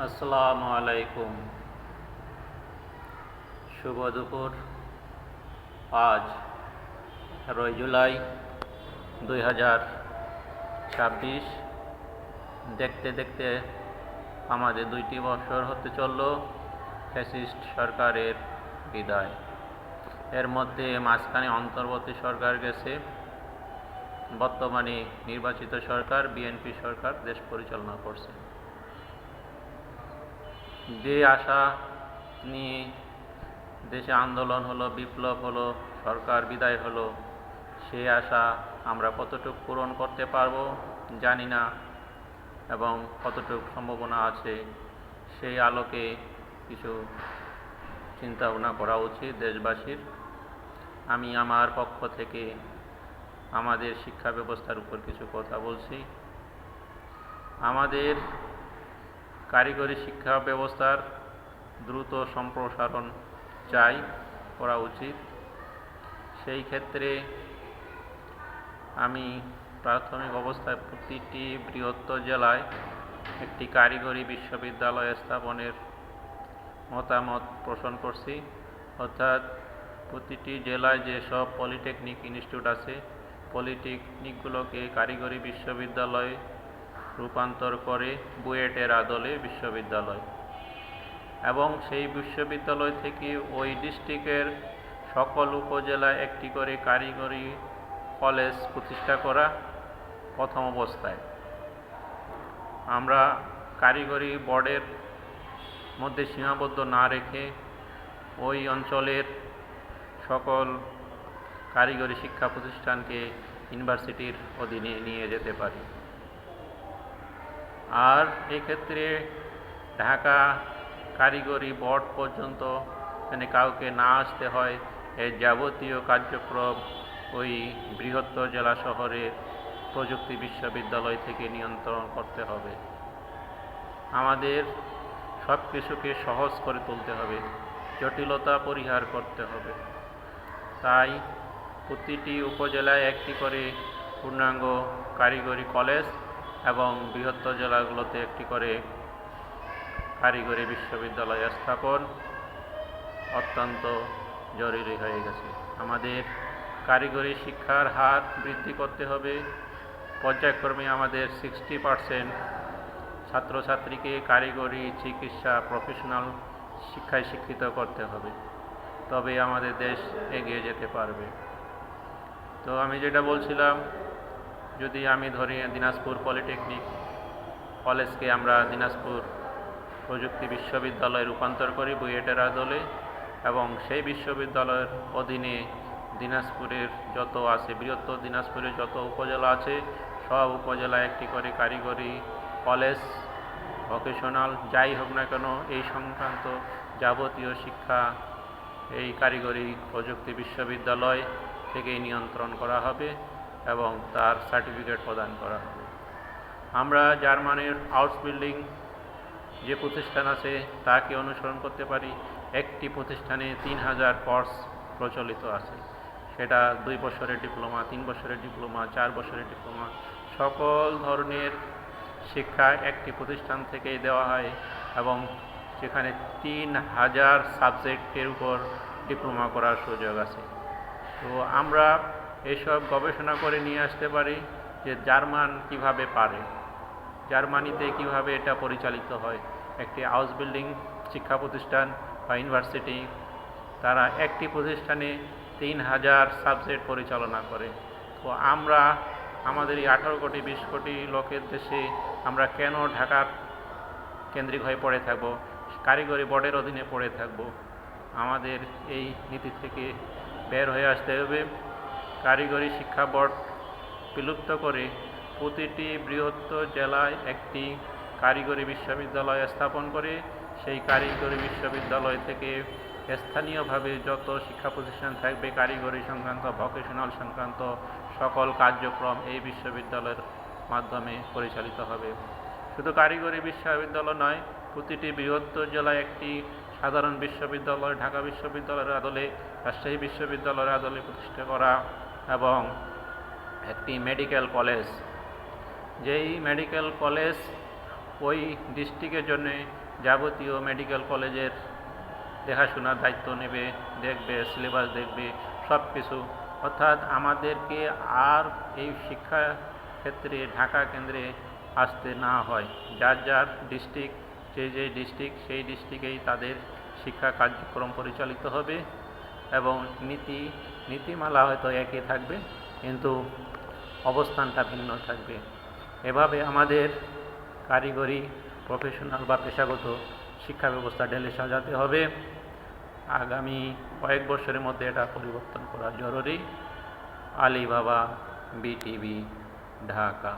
আসসালামু আলাইকুম। শুভ দুপুর। আজ 13 জুলাই 2026। দেখতে দেখতে আমাদের 2 বছর হতে চলল ফ্যাসিস্ট সরকারের বিদায়। এর মধ্যে মাঝখানে অন্তর্বর্তী সরকার গেছে, বর্তমানে নির্বাচিত সরকার বিএনপি সরকার দেশ পরিচালনা করছে। যে আশা নিয়ে দেশে আন্দোলন হলো, বিপ্লব হলো, সরকার বিদায় হলো, সেই আশা আমরা কতটুকু পূরণ করতে পারবো জানি না, এবং কতটুকু সম্ভাবনা আছে সেই আলোকে কিছু চিন্তা ভাবনা করা উচিত দেশবাসীর। আমি আমার পক্ষ থেকে আমাদের শিক্ষা ব্যবস্থার উপর কিছু কথা বলছি। আমাদের কারিগরি শিক্ষা ব্যবস্থার দ্রুত সম্প্রসারণ করা উচিত। সেই ক্ষেত্রে আমি প্রাথমিক অবস্থায় প্রতিটি বৃহত্তর জেলায় একটি কারিগরি বিশ্ববিদ্যালয় স্থাপনের মতামত পোষণ করছি। অর্থাৎ প্রতিটি জেলায় যেসব পলিটেকনিক ইনস্টিটিউট আছে, পলিটেকনিকগুলোকে কারিগরি বিশ্ববিদ্যালয়ে রূপান্তর করে বুয়েটের আদলে বিশ্ববিদ্যালয়, এবং সেই বিশ্ববিদ্যালয় থেকে ওই ডিস্ট্রিক্টের সকল উপজেলায় একটি করে কারিগরি কলেজ প্রতিষ্ঠা করা প্রথম অবস্থায়। আমরা কারিগরি বোর্ডের মধ্যে সীমাবদ্ধ না রেখে ওই অঞ্চলের সকল কারিগরি শিক্ষা প্রতিষ্ঠানকে ইউনিভার্সিটির অধীনে নিয়ে যেতে পারি। আর এক্ষেত্রে ঢাকা কারিগরি বোর্ড পর্যন্ত এখানে কাউকে না আসতে হয়। এর যাবতীয় কার্যক্রম ওই বৃহত্তর জেলা শহরের প্রযুক্তি বিশ্ববিদ্যালয় থেকে নিয়ন্ত্রণ করতে হবে। আমাদের সব কিছুকে সহজ করে তুলতে হবে, জটিলতা পরিহার করতে হবে। তাই প্রতিটি উপজেলায় একটি করে পূর্ণাঙ্গ কারিগরি কলেজ এবং বৃহত্তর জেলাগুলোতে একটি করে কারিগরি বিশ্ববিদ্যালয় স্থাপন অত্যন্ত জরুরি হয়ে গেছে। আমাদের কারিগরি শিক্ষার হার বৃদ্ধি করতে হবে। পর্যায়ক্রমে আমাদের 60% ছাত্রছাত্রীকে কারিগরি চিকিৎসা প্রফেশনাল শিক্ষায় শিক্ষিত করতে হবে, তবে আমাদের দেশ এগিয়ে যেতে পারবে। তো আমি যেটা বলছিলাম, যদি আমি ধরি দিনাজপুর পলিটেকনিক কলেজকে আমরা দিনাজপুর প্রযুক্তি বিশ্ববিদ্যালয়ে রূপান্তর করি বুয়েটের আদলে, এবং সেই বিশ্ববিদ্যালয়ের অধীনে দিনাজপুরের যত আছে, বৃহত্তর দিনাজপুরের যত উপজেলা আছে, সব উপজেলায় একটি করে কারিগরি কলেজ, ভোকেশনাল যাই হোক না কেন, এই সংক্রান্ত যাবতীয় শিক্ষা এই কারিগরি প্রযুক্তি বিশ্ববিদ্যালয় থেকেই নিয়ন্ত্রণ করা হবে এবং তার সার্টিফিকেট প্রদান করা হবে। আমরা জার্মানির আউটবিল্ডিং যে প্রতিষ্ঠান আছে তাকে অনুসরণ করতে পারি। একটি প্রতিষ্ঠানে 3000 কোর্স প্রচলিত আছে, সেটা 2 বছরের ডিপ্লোমা, 3 বছরের ডিপ্লোমা, 4 বছরের ডিপ্লোমা, সকল ধরনের শিক্ষা একটি প্রতিষ্ঠান থেকেই দেওয়া হয়, এবং সেখানে 3000 সাবজেক্টের উপর ডিপ্লোমা করার সুযোগ আছে। তো আমরা এসব গবেষণা করে নিয়ে আসতে পারি যে জার্মান কিভাবে পারে, জার্মানিতে কিভাবে এটা পরিচালিত হয়। একটি হাউস বিল্ডিং শিক্ষা প্রতিষ্ঠান বা ইউনিভার্সিটি, তারা একটি প্রতিষ্ঠানে 3000 সাবজেক্ট পরিচালনা করে। তো আমরা আমাদের এই 18 কোটি 20 কোটি লোকের দেশে আমরা কেন ঢাকার কেন্দ্রিক হয়ে পড়ে থাকব, কারিগরি বোর্ডের অধীনে পড়ে থাকব? আমাদের এই নীতি থেকে বের হয়ে আসতে হবে। কারিগরি শিক্ষা বোর্ড বিলুপ্ত করে প্রতিটি বৃহত্তর জেলায় একটি কারিগরি বিশ্ববিদ্যালয় স্থাপন করে সেই কারিগরি বিশ্ববিদ্যালয় থেকে স্থানীয়ভাবে যত শিক্ষা প্রতিষ্ঠান থাকবে কারিগরি সংক্রান্ত, ভোকেশনাল সংক্রান্ত সকল কার্যক্রম এই বিশ্ববিদ্যালয়ের মাধ্যমে পরিচালিত হবে। শুধু কারিগরি বিশ্ববিদ্যালয় নয়, প্রতিটি বৃহত্তর জেলায় একটি সাধারণ বিশ্ববিদ্যালয়, ঢাকা বিশ্ববিদ্যালয়ের আদলে, রাজশাহী বিশ্ববিদ্যালয়ের আদলে প্রতিষ্ঠা করা, এবং একটি মেডিকেল কলেজ, যেই মেডিকেল কলেজ ওই ডিস্ট্রিক্টের জন্যে যাবতীয় মেডিকেল কলেজের দেখাশোনার দায়িত্ব নেবে, দেখবে, সিলেবাস দেখবে, সব কিছু। অর্থাৎ আমাদেরকে আর এই শিক্ষা ক্ষেত্রে ঢাকা কেন্দ্রে আসতে না হয়। যার যার ডিস্ট্রিক্ট, যে ডিস্ট্রিক্ট সেই ডিস্ট্রিক্টেই তাদের শিক্ষা কার্যক্রম পরিচালিত হবে এবং নীতিমালা হয়তো একই থাকবে, কিন্তু অবস্থানটা ভিন্ন থাকবে। এভাবে আমাদের কারিগরি, প্রফেশনাল বা পেশাগত শিক্ষা ব্যবস্থা ঢেলে সাজাতে হবে। আগামী কয়েক বছরের মধ্যে এটা পরিবর্তন করা জরুরি। আলী বাবা, বিটিভি, ঢাকা।